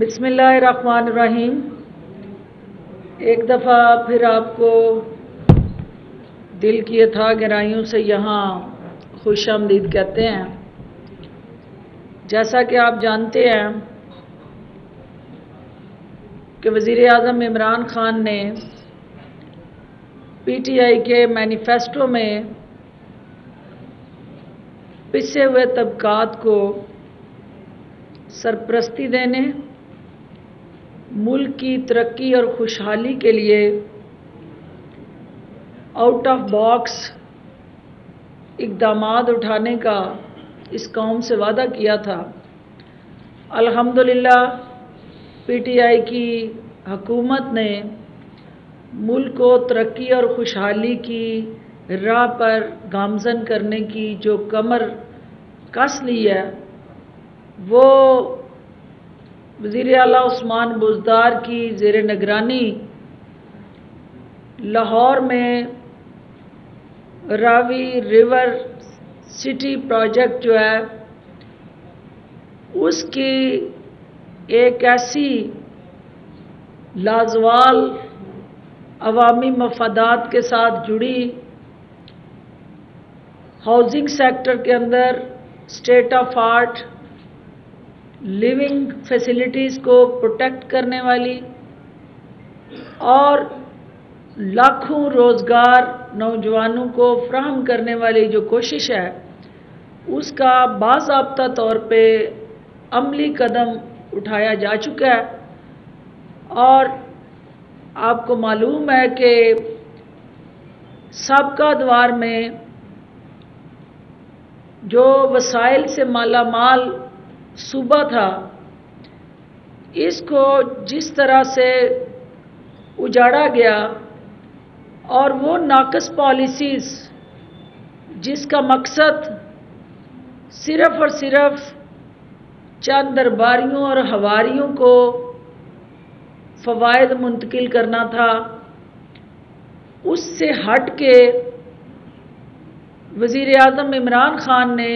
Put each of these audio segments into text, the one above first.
بسم اللہ الرحمن الرحیم۔ ایک دفعہ پھر آپ کو دل کی اتھاہ گہرائیوں سے یہاں خوش آمدید کہتے ہیں۔ جیسا کہ آپ جانتے ہیں کہ وزیر اعظم عمران خان نے پی ٹی آئی کے مینیفیسٹو میں پسے ہوئے طبقات کو سرپرستی دینے، ملک کی ترقی اور خوشحالی کے لیے آؤٹ آف باکس اقدامات اٹھانے کا اس قوم سے وعدہ کیا تھا۔ الحمدللہ پی ٹی آئی کی حکومت نے ملک کو ترقی اور خوشحالی کی راہ پر گامزن کرنے کی جو کمر کس لی ہے، وہ وزیر اعلیٰ عثمان بزدار کی زیر نگرانی لاہور میں راوی ریور سٹی پروجیکٹ جو ہے اس کی ایک ایسی لازوال عوامی مفادات کے ساتھ جڑی، ہاؤسنگ سیکٹر کے اندر state of art living facilities کو پروٹیکٹ کرنے والی اور لاکھوں روزگار نوجوانوں کو فراہم کرنے والی جو کوشش ہے، اس کا باضابطہ طور پہ عملی قدم اٹھایا جا چکا ہے۔ اور آپ کو معلوم ہے کہ سابقہ ادوار میں جو وسائل سے مالا مال صوبہ تھا، اس کو جس طرح سے اجاڑا گیا اور وہ ناقص پالیسیز جس کا مقصد صرف اور صرف چند درباریوں اور حواریوں کو فوائد منتقل کرنا تھا، اس سے ہٹ کے وزیر اعظم عمران خان نے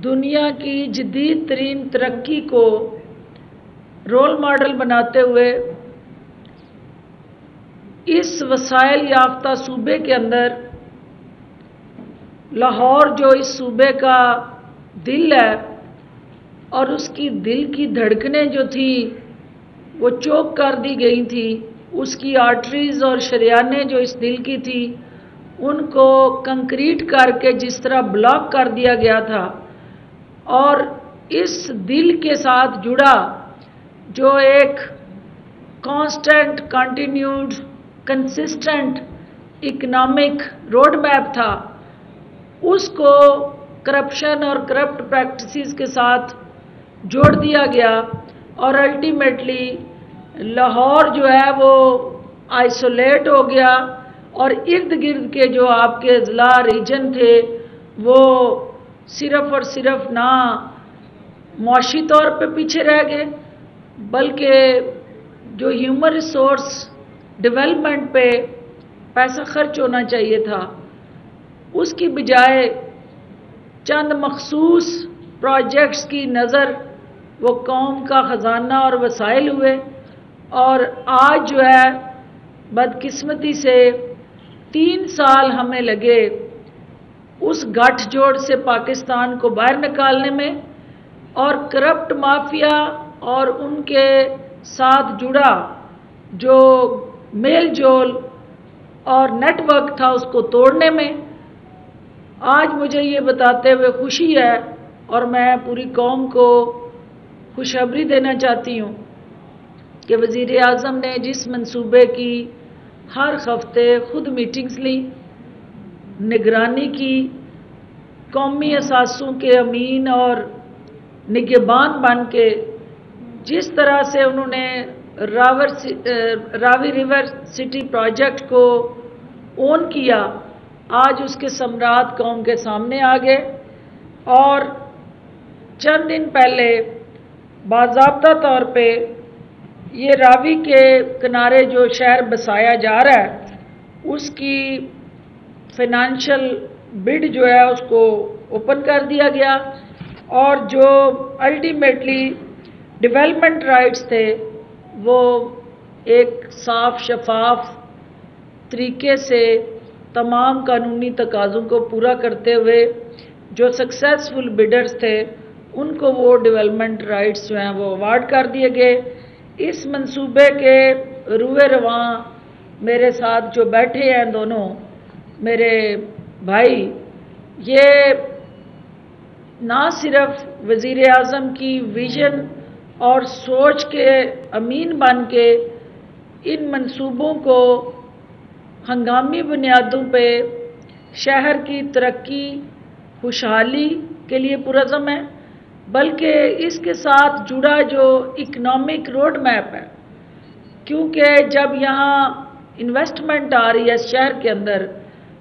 دنیا کی جدید ترین ترقی کو رول ماڈل بناتے ہوئے اس وسائل یافتہ صوبے کے اندر لاہور جو اس صوبے کا دل ہے اور اس کی دل کی دھڑکنیں جو تھی وہ چوک کر دی گئی تھی، اس کی آرٹریز اور شریانیں جو اس دل کی تھی ان کو کنکریٹ کر کے جس طرح بلاک کر دیا گیا تھا، اور اس دل کے ساتھ جڑا جو ایک constant continued consistent economic road map تھا، اس کو کرپشن اور کرپٹ پریکٹسز کے ساتھ جوڑ دیا گیا اور الٹیمیٹلی لاہور جو ہے وہ آئسولیٹ ہو گیا اور ارد گرد کے جو آپ کے اضلاع ریجن تھے وہ صرف اور صرف نہ معاشی طور پہ پیچھے رہ گئے بلکہ جو ہیومن ریسورس ڈیولپمنٹ پہ پیسہ خرچ ہونا چاہیے تھا، اس کی بجائے چند مخصوص پروجیکٹس کی نظر وہ قوم کا خزانہ اور وسائل ہوئے۔ اور آج جو ہے بدقسمتی سے 3 سال ہمیں لگے اس گٹھ جوڑ سے پاکستان کو باہر نکالنے میں، اور کرپٹ مافیا اور ان کے ساتھ جڑا جو میل جول اور نیٹ ورک تھا اس کو توڑنے میں۔ آج مجھے یہ بتاتے ہوئے خوشی ہے اور میں پوری قوم کو خوشخبری دینا چاہتی ہوں کہ وزیر اعظم نے جس منصوبے کی ہر ہفتے خود میٹنگز لی، نگرانی کی، قومی اثاثوں کے امین اور نگہبان بن کے جس طرح سے انہوں نے راوی ریور سٹی پروجیکٹ کو اون کیا، آج اس کے ثمرات قوم کے سامنے آ گئے۔ اور چند دن پہلے باضابطہ طور پہ یہ راوی کے کنارے جو شہر بسایا جا رہا ہے اس کی فائنینشیل بڈ جو ہے اس کو اوپن کر دیا گیا، اور جو الٹیمیٹلی ڈیولپمنٹ رائٹس تھے وہ ایک صاف شفاف طریقے سے تمام قانونی تقاضوں کو پورا کرتے ہوئے جو سکسیسفل بیڈرز تھے ان کو وہ ڈیولپمنٹ رائٹس جو ہیں وہ اوارڈ کر دیے گئے. اس منصوبے کے روئے رواں میرے ساتھ جو بیٹھے ہیں دونوں میرے بھائی، یہ نہ صرف وزیر اعظم کی ویژن اور سوچ کے امین بن کے ان منصوبوں کو ہنگامی بنیادوں پہ شہر کی ترقی خوشحالی کے لیے پرعزم ہے، بلکہ اس کے ساتھ جڑا جو اکنامک روڈ میپ ہے، کیونکہ جب یہاں انویسٹمنٹ آ رہی ہے شہر کے اندر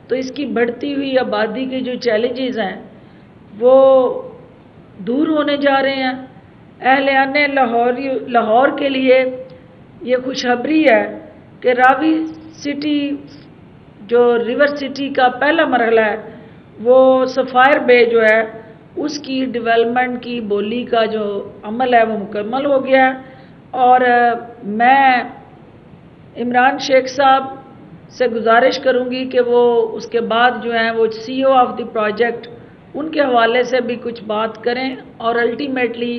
تو اس کی بڑھتی ہوئی آبادی کے جو چیلنجز ہیں وہ دور ہونے جا رہے ہیں. اہلیان لاہور کے لیے یہ خوشخبری ہے کہ راوی سٹی جو ریور سٹی کا پہلا مرحلہ ہے وہ سفائر بے جو ہے اس کی ڈیولپمنٹ کی بولی کا جو عمل ہے وہ مکمل ہو گیا ہے. اور میں عمران شیخ صاحب سے گزارش کروں گی کہ وہ اس کے بعد جو ہیں وہ سی او آف دی پروجیکٹ ان کے حوالے سے بھی کچھ بات کریں اور الٹیمیٹلی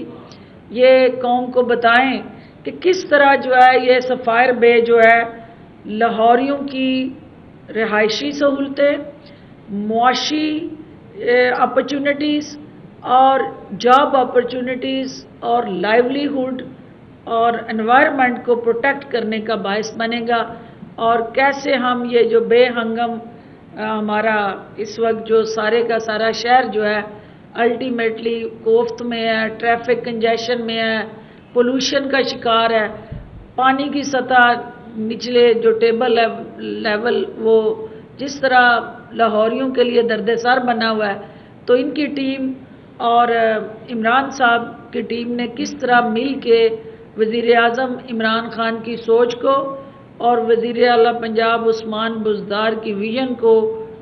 یہ قوم کو بتائیں کہ کس طرح جو ہے یہ سفائر بے جو ہے لاہوریوں کی رہائشی سہولتیں، معاشی اپرچونٹیز اور جاب اپرچونٹیز اور لائیولیہوڈ اور انوائرمنٹ کو پروٹیکٹ کرنے کا باعث بنے گا، اور کیسے ہم یہ جو بے ہنگم ہمارا اس وقت جو سارے کا سارا شہر جو ہے الٹیمیٹلی کوفت میں ہے، ٹریفک کنجیشن میں ہے، پولوشن کا شکار ہے، پانی کی سطح نچلے جو ٹیبل لیول وہ جس طرح لاہوریوں کے لیے درد سر بنا ہوا ہے، تو ان کی ٹیم اور عمران صاحب کی ٹیم نے کس طرح مل کے وزیر اعظم عمران خان کی سوچ کو اور وزیر اعلیٰ پنجاب عثمان بزدار کی ویژن کو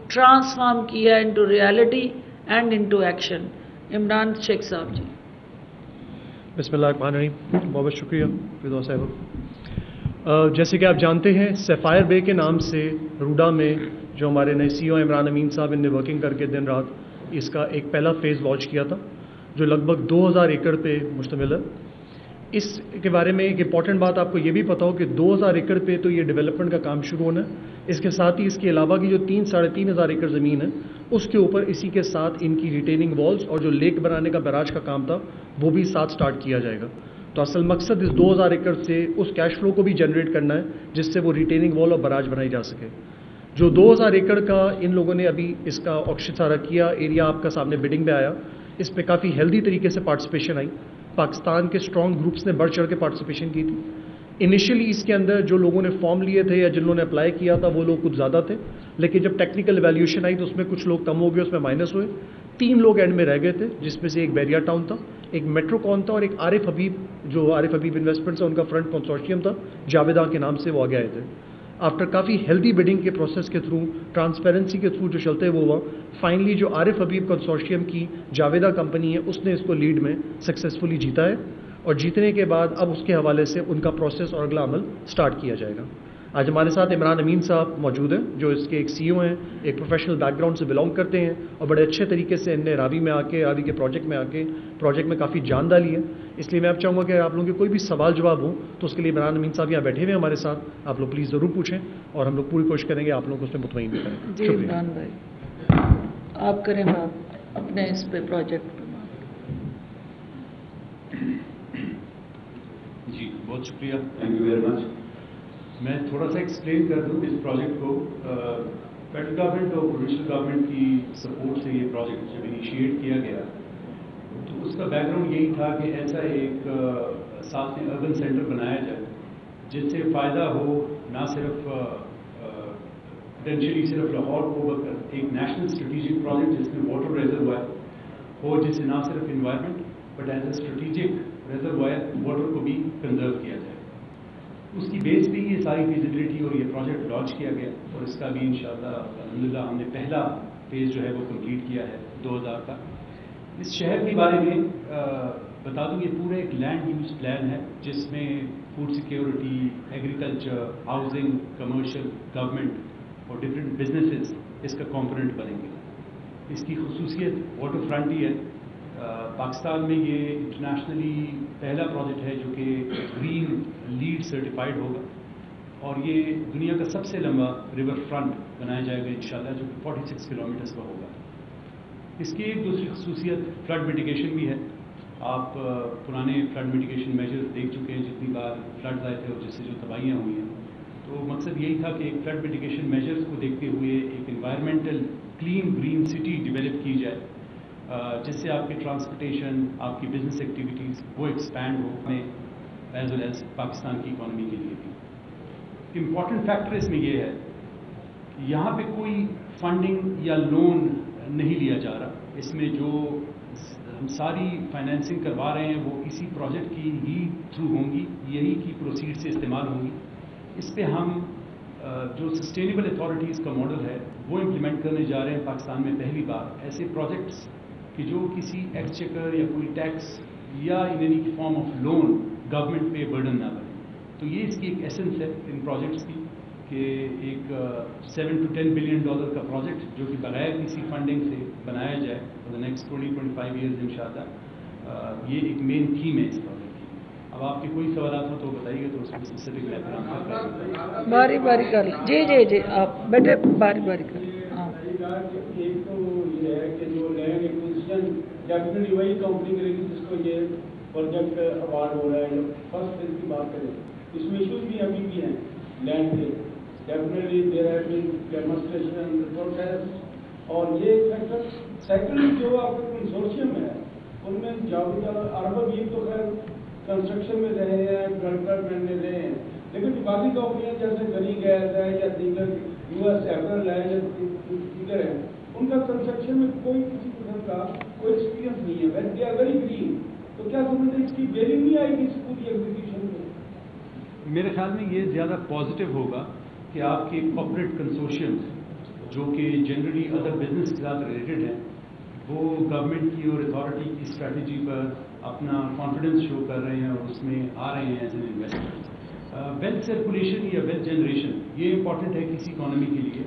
ٹرانسفارم کیا into reality and into action. Imran شیخ صاحب جی. بسم اللہ الرحمن الرحیم. بہت بہت شکریہ فردوہ صاحب. جیسے کہ آپ جانتے ہیں سفائر بے کے نام سے روڈا میں جو ہمارے نئے سی او عمران امین صاحب ان نے ورکنگ کر کے دن رات اس کا ایک پہلا فیز لانچ کیا تھا جو لگ بھگ 2000 ایکڑ پہ مشتمل ہے. اس کے بارے میں ایک امپورٹنٹ بات آپ کو یہ بھی پتا ہو کہ 2000 ایکڑ پہ تو یہ ڈیولپمنٹ کا کام شروع ہونا ہے. اس کے ساتھ ہی اس کے علاوہ کی جو 3-3.5 ایکڑ زمین ہے اس کے اوپر اسی کے ساتھ ان کی ریٹیننگ والز اور جو لیک بنانے کا بیراج کا کام تھا وہ بھی ساتھ سٹارٹ کیا جائے گا. تو اصل مقصد اس 2000 ایکڑ سے اس کیش فلو کو بھی جنریٹ کرنا ہے جس سے وہ ریٹیننگ وال اور بیراج بنائی جا سکے. جو 2000 ایکڑ کا ان لوگوں نے ابھی اس کا آکشن سارا کیا، ایریا آپ کا سامنے بڈنگ میں آیا، اس پہ کافی ہیلدی طریقے سے پارٹیسپیشن آئی. پاکستان کے اسٹرانگ گروپس نے بڑھ چڑھ کے پارٹیسپیشن کی تھی. انیشلی اس کے اندر جو لوگوں نے فارم لیے تھے یا جن لوگوں نے اپلائی کیا تھا وہ لوگ کچھ زیادہ تھے، لیکن جب ٹیکنیکل ایویلیوشن آئی تو اس میں کچھ لوگ کم ہو گئے، اس میں مائنس ہوئے. 3 لوگ اینڈ میں رہ گئے تھے جس میں سے ایک بیریا ٹاؤن تھا، ایک میٹرو کون تھا اور ایک عارف حبیب جو عارف حبیب انویسٹمنٹس ہے ان کا فرنٹ کنسورشیم تھا، جاویدہ کے نام سے وہ آگے آئے تھے. آفٹر کافی ہیلدی بڈنگ کے پروسیس کے تھرو، ٹرانسپیرنسی کے تھرو جو چلتے وہ ہوا، فائنلی جو عارف حبیب کنسورشیم کی جاویدہ کمپنی ہے اس نے اس کو لیڈ میں سکسیزفلی جیتا ہے، اور جیتنے کے بعد اب اس کے حوالے سے ان کا پروسیس اور اگلا عمل سٹارٹ کیا جائے گا. آج ہمارے ساتھ عمران امین صاحب موجود ہیں جو اس کے ایک سی او ہیں، ایک پروفیشنل بیک گراؤنڈ سے بلانگ کرتے ہیں اور بڑے اچھے طریقے سے ان نے راوی میں آ کے، راوی کے پروجیکٹ میں آ کے پروجیکٹ میں کافی جان ڈالی ہے. اس لیے میں آپ چاہوں گا کہ آپ لوگوں کے کوئی بھی سوال جواب ہو تو اس کے لیے عمران امین صاحب یہاں بیٹھے ہوئے ہیں ہمارے ساتھ، آپ لوگ پلیز ضرور پوچھیں اور ہم لوگ پوری کوشش کریں گے آپ لوگ اس میں مطمئن بھی کریں. جی عمران بھائی آپ کریں بات اپنے اس پہ پروجیکٹ پہ. جی بہت شکریہ، تھینک یو ویری مچ. میں تھوڑا سا ایکسپلین کر دوں اس پروجیکٹ کو. فیڈرل گورنمنٹ اور پروونشل گورنمنٹ کی سپورٹ سے یہ پروجیکٹ جب انیشیٹ کیا گیا تو اس کا بیک گراؤنڈ یہی تھا کہ ایسا ایک ساتھ میں اربن سینٹر بنایا جائے جس سے فائدہ ہو نہ صرف پوٹینشلی صرف لاہور کو، بلکہ ایک نیشنل اسٹریٹجک پروجیکٹ جس میں واٹر ریزروائر ہو، جس سے نہ صرف environment but as a strategic reservoir water کو بھی کنزرو کیا جائے. اس کی بیس پہ یہ ساری فیزیبلٹی اور یہ پروجیکٹ لانچ کیا گیا اور اس کا بھی انشاءاللہ الحمدللہ ہم نے پہلا فیز جو ہے وہ کمپلیٹ کیا ہے 2000 کا. اس شہر کے بارے میں بتا دوں یہ پورا ایک لینڈ یوز پلان ہے جس میں food security, agriculture, housing, commercial, government اور ڈفرینٹ بزنسز اس کا کمپوننٹ بنیں گے. اس کی خصوصیت واٹر فرنٹ ہی ہے. پاکستان میں یہ انٹرنیشنلی پہلا پروجیکٹ ہے جو کہ گرین لیڈ سرٹیفائڈ ہوگا اور یہ دنیا کا سب سے لمبا ریور فرنٹ بنایا جائے گا انشاءاللہ، جو کہ 46 کلومیٹرز کا ہوگا. اس کی ایک دوسری خصوصیت فلڈ میٹیگیشن بھی ہے. آپ پرانے فلڈ میٹیگیشن میجرز دیکھ چکے ہیں جتنی بار فلڈز آئے تھے اور جس سے جو تباہیاں ہوئی ہیں. تو مقصد یہی تھا کہ ایک فلڈ میٹیگیشن میجرز کو دیکھتے ہوئے ایک environmental clean green city develop کی جائے جس سے آپ کی ٹرانسپورٹیشن، آپ کی بزنس ایکٹیویٹیز وہ ایکسپینڈ ہو میں ایز ویل ایز پاکستان کی اکانومی کے لیے بھی. امپورٹنٹ فیکٹر اس میں یہ ہے کہ یہاں پہ کوئی فنڈنگ یا لون نہیں لیا جا رہا. اس میں جو ہم ساری فائنینسنگ کروا رہے ہیں وہ اسی پروجیکٹ کی ہی تھرو ہوں گی، یہی کی پروسیڈ سے استعمال ہوں گی. اس پہ ہم جو سسٹینیبل اتھارٹیز کا ماڈل ہے وہ امپلیمنٹ کرنے جا رہے ہیں پاکستان میں پہلی بار. ایسے پروجیکٹس کہ جو کسی ایکسچیکر یا کوئی ٹیکس یا in any form of loan government پہ برڈن نہ بنے. تو یہ اس کی ایک ایسنس ہے ان پروجیکٹس کی کہ ایک $7 to 10 بلین کا پروجیکٹ جو کہ بغیر کسی فنڈنگ سے بنایا جائے فور دا نیکسٹ 20-25 ایئرز انشاءاللہ. یہ ایک مین تھیم ہے اس پروجیکٹ کی. اب آپ کے کوئی سوالات ہو تو بتائیے گا تو اس کو اسپیسیفک میں پھر باری باری کر لیں. جی جی جی آپ بیٹے باری باری کر لیں. ہاں ایک تو یہ ہے کہ جو لینڈ ایکوزیشن ڈیفینیٹلی وہی کمپنی کرے گی جس کو یہ پروجیکٹ اوارڈ ہو رہا ہے. فرسٹ فیز کی بات کریں اس میں ایشوز بھی ابھی بھی ہیں لینڈ کے. Definitely there has been demonstration protest اور یہ ایک فیکٹر. سیکنڈ جو آپ کا کنسورشیم ہے ان میں جاوید عرب یہ تو خیر کنسٹرکشن میں رہے ہیں، ڈیولپمنٹ میں رہے ہیں، لیکن باقی کمپنیاں جیسے گری گیس ہے یا دیگر US ایپرل ہے یا دیگر ہے ان کا کنسٹرکشن میں کوئی کسی قسم کا کوئی ایکسپیرینس نہیں ہے. When they are very green تو کیا سمجھتے ہیں اس کی ویلیو نہیں آئے گی اس پوری ایگزیکیوشن میں؟ میرے خیال میں یہ زیادہ پازیٹیو ہوگا کہ آپ کے کارپوریٹ کنسورشیم جو کہ جنرلی ادر بزنس کے ساتھ ریلیٹڈ ہیں وہ گورنمنٹ کی اور اتھارٹی کی اسٹریٹجی پر اپنا کانفیڈنس شو کر رہے ہیں اور اس میں آ رہے ہیں as an investor. Wealth circulation یا ویلتھ جنریشن یہ امپورٹنٹ ہے کسی اکانومی کے لیے.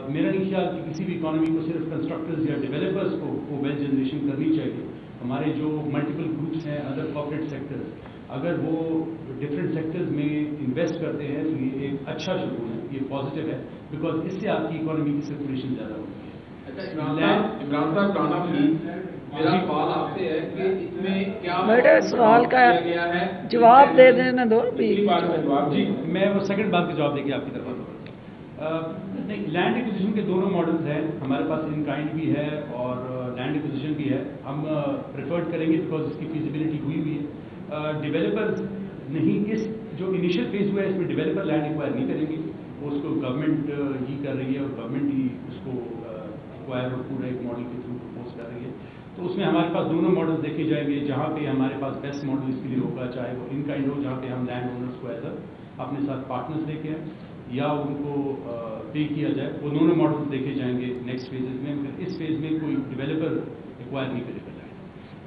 میرا نہیں خیال کہ کسی بھی اکانومی کو صرف کنسٹرکٹرز یا ڈیولپرز کو وہ ویلتھ جنریشن کرنی چاہیے. ہمارے جو ملٹیپل گروپس ہیں ادر کارپوریٹ سیکٹرز اگر وہ ڈفرینٹ سیکٹرز میں انویسٹ کرتے ہیں تو یہ ایک اچھا شروع ہے، یہ پازیٹیو ہے بیکاز اس سے آپ کی اکانومی کی سرکولیشن زیادہ ہوتی ہے. عمران صاحب رانا پلیز میرا سوال آپ سے ہے کہ اس میں کیا میرے سوال کا جواب دے دینا دو. جی میں وہ سیکنڈ بات کا جواب دے کے آپ کی طرف آتا ہوں. نہیں، لینڈ ایکوزیشن کے دونوں ماڈلز ہیں ہمارے پاس. ان کائنڈ بھی ہے اور لینڈ ایکوزیشن بھی ہے. ہم پریفرڈ کریں گے بیکاز اس کی فیزیبلٹی ہوئی ہوئی ہے. ڈیولپرز نہیں، اس جو انیشیل فیز ہوا ہے اس میں ڈیولپر لینڈ ایکوائر نہیں کریں گے. وہ اس کو گورنمنٹ ہی کر رہی ہے اور گورنمنٹ ہی اس کو ایکوائر اور پورا ایک ماڈل کے تھرو پرپوز کر رہی ہے. تو اس میں ہمارے پاس دونوں ماڈل دیکھے جائیں گے. جہاں پہ ہمارے پاس بیسٹ ماڈل اس کے لیے ہوگا چاہے وہ ان کائنڈ ہو جہاں پہ ہم لینڈ اونرس کو ایز اپنے ساتھ پارٹنرز لے کے آئیں یا ان کو پے کیا جائے، وہ دونوں ماڈل دیکھے جائیں گے نیکسٹ فیزز میں. اس فیز میں کوئی ڈیولپر ایکوائر نہیں کرے گا.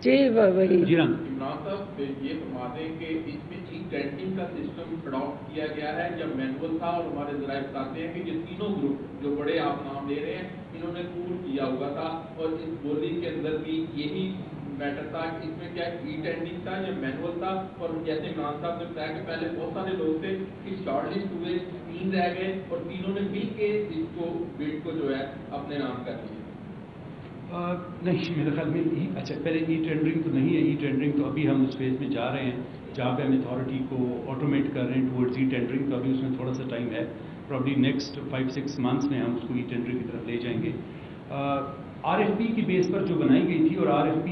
جی وہی جی عمران صاحب یہ فرما دیں کہ اس میں ای ٹینڈرنگ کا سسٹم اڈاپٹ کیا گیا ہے جب مینول تھا، اور ہمارے ذرائع بتاتے ہیں کہ یہ تینوں گروپ جو بڑے آپ نام لے رہے ہیں انہوں نے پول کیا ہوا تھا اور اس بولی کے اندر بھی یہی میٹر تھا کہ اس میں کیا ای ٹینڈرنگ تھا یا مینول تھا. اور جیسے عمران صاحب نے بتایا کہ پہلے بہت سارے لوگ تھے کہ شارٹ لسٹ ہوئے 3 رہ گئے اور تینوں نے مل کے اس کو بڈ کو جو ہے اپنے نام کر دیا. نہیں، میرے خیال میں اچھا پہلے ای ٹینڈرنگ تو نہیں ہے. ای ٹینڈرنگ تو ابھی ہم اس فیز میں جا رہے ہیں جہاں پہ ہم اتھارٹی کو آٹومیٹ کر رہے ہیں ٹورڈز ای ٹینڈرنگ. تو ابھی اس میں تھوڑا سا ٹائم ہے. پرابلی نیکسٹ 5-6 منتھس میں ہم اس کو ای ٹینڈرنگ کی طرف لے جائیں گے. RFP کی بیس پر جو بنائی گئی تھی اور RFP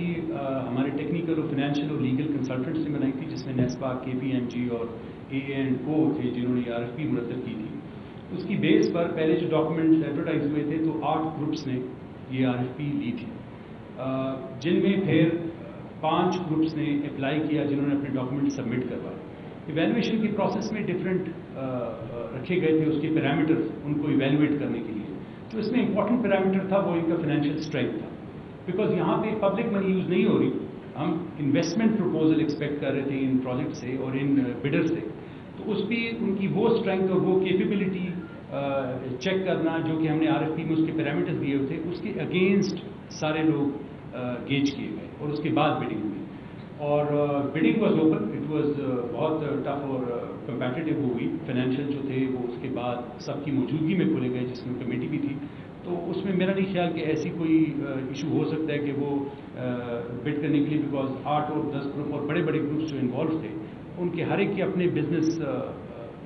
ہمارے ٹیکنیکل اور فائنینشیل اور لیگل کنسلٹنٹ سے بنائی تھی جس میں نیسپا، KPMG اور AA&Co تھے جنہوں نے RFP مرتب کی تھی. اس کی بیس پر پہلے جو ڈاکومنٹس ایڈورٹائز ہوئے تھے تو 8 گروپس نے یہ RFP لی تھی، جن میں پھر 5 گروپس نے اپلائی کیا جنہوں نے اپنے ڈاکومنٹ سبمٹ کروائے. ایویلویشن کی پروسیس میں ڈفرینٹ رکھے گئے تھے اس کے پیرامیٹرز ان کو ایویلویٹ کرنے کے لیے. تو اس میں امپورٹنٹ پیرامیٹر تھا وہ ان کا فائنینشیل اسٹرینتھ تھا بیکاز یہاں پہ پبلک منی یوز نہیں ہو رہی ہم انویسٹمنٹ پروپوزل ایکسپیکٹ کر رہے تھے ان پروجیکٹ سے اور ان بڈر سے، تو اس بھی ان کی وہ اسٹرینتھ اور وہ کیپیبلٹی چیک کرنا جو کہ ہم نے RFP میں اس کے پیرامیٹرز دیے ہوئے تھے، اس کے اگینسٹ سارے لوگ گیج کیے گئے اور اس کے بعد بڈنگ ہوئی، اور bidding was open, it was بہت ٹف اور کمپیٹیٹیو ہوئی، فائنینشیل جو تھے وہ اس کے بعد سب کی موجودگی میں کھولے گئے جس میں کمیٹی بھی تھی، تو اس میں میرا نہیں خیال کہ ایسی کوئی ایشو ہو سکتا ہے کہ وہ بڈ کرنے کے لیے، بیکاز 8 اور 10 گروپ اور بڑے بڑے گروپس جو انوالو تھے ان کے ہر ایک کے اپنے بزنس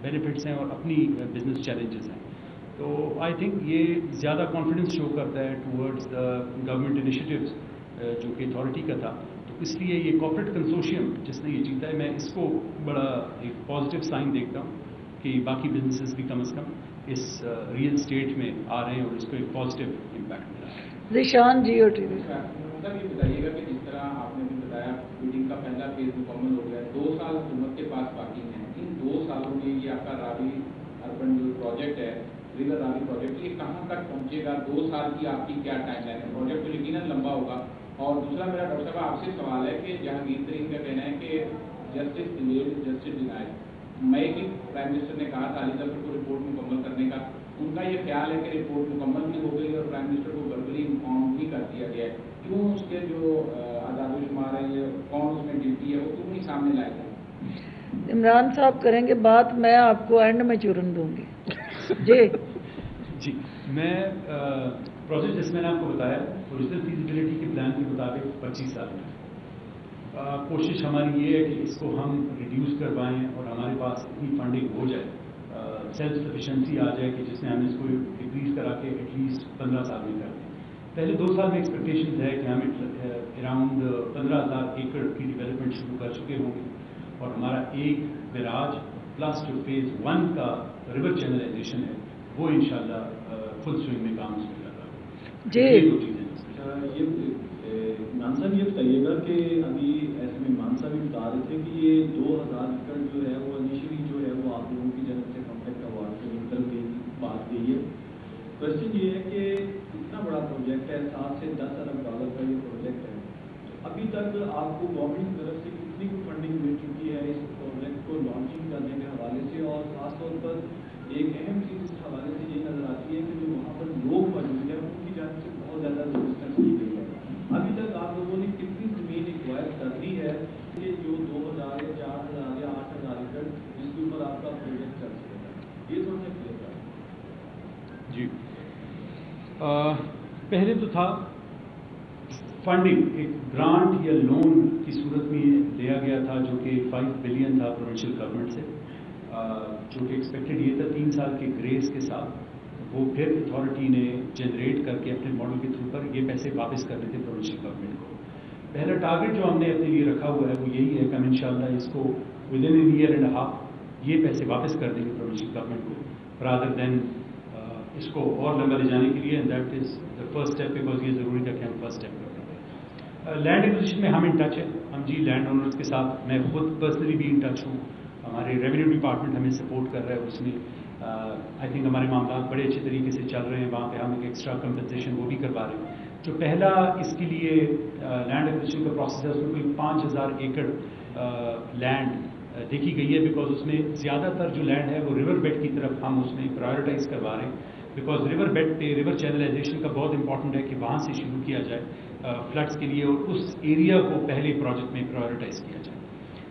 بینیفٹس ہیں اور اپنی بزنس چیلنجز ہیں، تو آئی تھنک یہ زیادہ کانفیڈنس شو کرتا ہے ٹورڈز دا گورنمنٹ انیشیٹیوز جو کہ اتھارٹی کا تھا، تو اس لیے یہ کارپوریٹ کنسورشیم جس نے یہ جیتا ہے، میں اس کو بڑا ایک پازیٹیو سائن دیکھتا ہوں کہ باقی بزنسز بھی کم از کم اس ریئل اسٹیٹ میں آ رہے ہیں اور اس کو ایک پازیٹیو امپیکٹ ملا ہے۔ Zeeshan Geo TV. مطلب یہ بتائیے گا کہ جس طرح آپ نے بھی بتایا میٹنگ کا پہلا فیز مکمل ہو گیا، 2 سال حکومت کے پاس باقی ہیں، ان 2 سالوں میں یہ آپ کا راوی اربن جو پروجیکٹ ہے، ریور راوی پروجیکٹ، یہ کہاں تک پہنچے گا؟ 2 سال کی آپ کی کیا ٹائم لائن ہے؟ پروجیکٹ تو یقیناً لمبا ہوگا، اور دوسرا میرا ڈاکٹر صاحب آپ سے سوال ہے کہ جہانگیر ترین کا کہنا ہے کہ جسٹس ڈیلیڈ جسٹس ڈینائڈ، مئی کی پرائم منسٹر نے کہا تھا علی ظفر کو رپورٹ مکمل کرنے کا، ان کا یہ خیال ہے کہ رپورٹ مکمل نہیں ہو گئی اور پرائم منسٹر کو وربلی انفارم نہیں کر دیا گیا ہے، کیوں اس کے جو اعداد و شمار ہے یہ کون اس میں ڈیوٹی ہے وہ کیوں نہیں سامنے لائے گئے؟ عمران صاحب کریں گے بات، میں آپ کو اینڈ میں چورن دوں گی۔ جی میں پروسیس جس میں نے آپ کو بتایا اوریجنل فیزیبلٹی کے پلان کے مطابق 25 سال میں کوشش ہماری یہ ہے کہ اس کو ہم ریڈیوس کروائیں اور ہمارے پاس اتنی فنڈنگ ہو جائے، سیلف سفیشنسی آ جائے کہ جس میں ہم اس کو ڈکریز کرا کے ایٹ لیسٹ 15 سال میں کر دیں۔ پہلے 2 سال میں ایکسپیکٹیشن ہے کہ ہم اراؤنڈ 15,000 ایکڑ کی ڈیولپمنٹ شروع کر چکے ہوں گے، اور ہمارا ایک بیراج پلس جو فیز 1 کا ریور چینلائزیشن ہے وہ انشاءاللہ فل سوئنگ میں کام اس میں لگا ہے۔ جی یہ 2 چیزیں مان صاحب یہ بتائیے گا کہ ابھی ایسے میں مان صاحب بھی بتا رہے تھے کہ یہ 2,000 ایکڑ جو ہے وہ انیشلی جو ہے وہ آپ لوگوں کی جانب سے کانٹیکٹ اوارڈ سے نکل گئی بات گئی ہے۔ کوشچن یہ ہے کہ اتنا بڑا پروجیکٹ ہے، 7 سے 10 ارب ڈالر کا یہ پروجیکٹ ہے، تو ابھی تک آپ کو گورنمنٹ کی طرف سے کتنی کوئی فنڈنگ مل چکی ہے اس پروجیکٹ کو لانچنگ کرنے کے حوالے سے؟ اور خاص طور پر ایک اہم چیز اس حوالے سے یہ نظر آتی ہے کہ جو وہاں پر لوگ موجود ہیں ان کی جانب سے بہت زیادہ ریزسٹنس کی گئی ہے۔ ابھی تک آپ لوگوں نے کتنی زمین ایکوائر کر لی ہے کہ جو 2,000 یا 4,000 یا 8,000 ایکڑ جس کے اوپر آپ کا پروجیکٹ چل سکے گا؟ یہ تھوڑا سا کلیئر کریں۔ جی پہلے تو تھا فنڈنگ، ایک گرانٹ یا لون کی صورت میں لیا گیا تھا جو کہ 5 بلین تھا پروونشل گورنمنٹ سے، جو کہ ایکسپیکٹڈ یہ تھا 3 سال کے گریس کے ساتھ وہ پھر اتھارٹی نے جنریٹ کر کے اپنے ماڈل کے تھرو پر یہ پیسے واپس کرنے تھے پروونشل گورنمنٹ کو۔ پہلا ٹارگیٹ جو ہم نے اپنے لیے رکھا ہوا ہے وہ یہی ہے کہ ہم انشاءاللہ اس کو within an year and half یہ پیسے واپس کر دیں گے پروونشل گورنمنٹ کو، رادر دین اس کو اور لمبا لے جانے کے لیے، and that is the first step, because یہ ضروری تھا کہ ہم فرسٹ اسٹیپ کریں۔ لینڈ ایکوزیشن میں ہم ان ٹچ ہیں، ہم جی لینڈ اونرز کے ساتھ، میں خود پرسنلی بھی ان ٹچ ہوں، ہمارے ریونیو ڈپارٹمنٹ ہمیں سپورٹ کر رہا ہے، اس میں آئی تھنک ہمارے معاملات بڑے اچھے طریقے سے چل رہے ہیں، وہاں پہ ہم ایک ایکسٹرا کمپنسیشن وہ بھی کروا رہے ہیں۔ جو پہلا اس کے لیے لینڈ ایکوزیشن کا پروسیس ہے اس میں کوئی 5,000 ایکڑ لینڈ دیکھی گئی ہے، بیکاز اس میں زیادہ تر جو لینڈ ہے وہ ریور بیڈ کی طرف ہم اس میں پرائیورٹائز کروا رہے ہیں، بیکاز ریور بیڈ پہ ریور چینلائزیشن کا بہت امپورٹنٹ ہے کہ وہاں سے شروع کیا جائے فلڈس کے لیے، اور اس ایریا کو پہلے پروجیکٹ میں پرائیورٹائز کیا جائے۔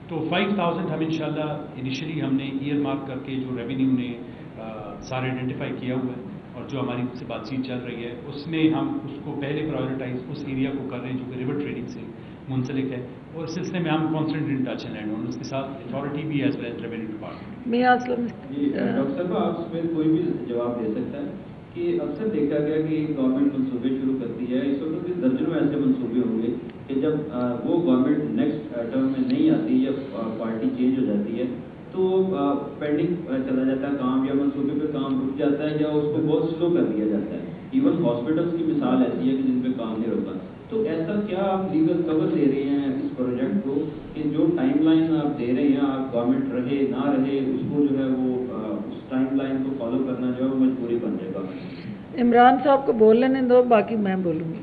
تو 5,000 ہم انشاءاللہ انیشلی ہم نے ایئر مارک کر کے جو ریونیو نے سارے آئیڈینٹیفائی کیا ہوا ہے اور جو ہماری سے بات چیت چل رہی ہے اس میں ہم اس کو پہلے پرائیورٹائز اس ایریا کو کر رہے ہیں جو کہ ریور ٹریڈنگ سے منسلک ہے، اور اس سلسلے میں ہم کانسٹنٹ ان ٹچ ہیں لینڈ اونرز کے ساتھ، اتھارٹی بھی as well as revenue department. میں ڈاکٹر صاحب آپ اس میں کوئی بھی جواب دے سکتا ہے کہ اکثر دیکھا گیا کہ گورنمنٹ منصوبے شروع کرتی ہے، اس وقت بھی درجنوں ایسے منصوبے ہوں گے کہ جب وہ گورنمنٹ نیکسٹ ٹرم میں نہیں آتی یا پارٹی چینج ہو جاتی ہے تو پینڈنگ چلا جاتا ہے کام، یا منصوبے پہ کام رک جاتا ہے یا اس کو بہت سلو کر دیا جاتا ہے۔ ایون ہاسپٹلس کی مثال ایسی ہے کہ جن پہ کام نہیں رکا، تو ایسا کیا آپ لیگل کور دے رہے ہیں اس پروجیکٹ کو کہ جو ٹائم لائن آپ دے رہے ہیں، آپ گورنمنٹ رہے نہ رہے اس کو جو ہے وہ اس ٹائم لائن کو فالو کرنا جو ہے وہ مجبوری بن جائے گا؟ عمران صاحب کو بول لینے دو، باقی میں بولوں گی۔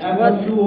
FWO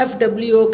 FWO